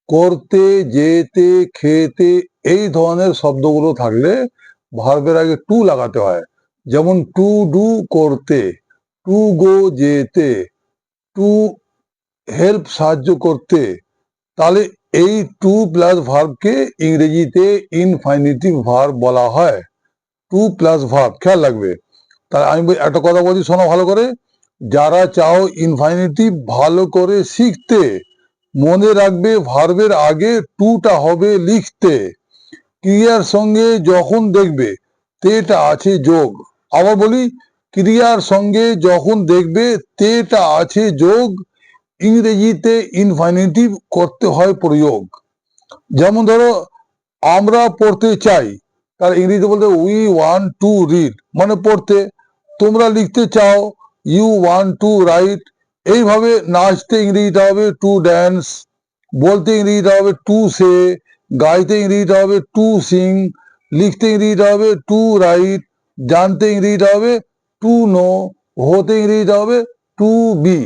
করতে, যেতে, খেতে এই ধরনের শব্দগুলো থাকলে ভার্বের আগে টু লাগাতে হয়। যেমন টু ডু করতে, টু গো যেতে, টু হেল্প সাহায্য করতে। তাহলে এই টু প্লাস ভার্বকে ইংরেজিতে ইনফাইনিটিভ ভার্ব বলা হয়। টু প্লাস ভার্ব, খেয়াল রাখবে। তাহলে আমি একটা কথা বলছি, শোনো ভালো করে। যারা চাও ইনফাইনিটিভ ভালো করে শিখতে, মনে রাখবে ভার্বের আগে টুটা হবে লিখতে। ক্রিয়ার সঙ্গে যখন দেখবে তেটা আছে যোগ। আবার বলি, ক্রিয়ার সঙ্গে যখন দেখবে তেটা আছে যোগ, ইংরেজিতে ইনফাইনিটিভ করতে হয় প্রয়োগ। যেমন ধরো, আমরা পড়তে চাই, তার ইংরেজিতে বলতে উই ওয়ান্ট টু রিড, মানে পড়তে। তোমরা লিখতে চাও, ইউ ওয়ান্ট টু রাইট। এইভাবে নাচতে ইংরেজিটা হবে টু ড্যান্স, বলতে ইংরেজিটা হবে টু সে, গাইতে ইংরেজিটা হবে টু সিং, লিখতে ইংরেজিটা হবে টু রাইট, জানতে ইংরেজিটা হবে টু নো, হতে ইংরেজিটা হবে টু বি।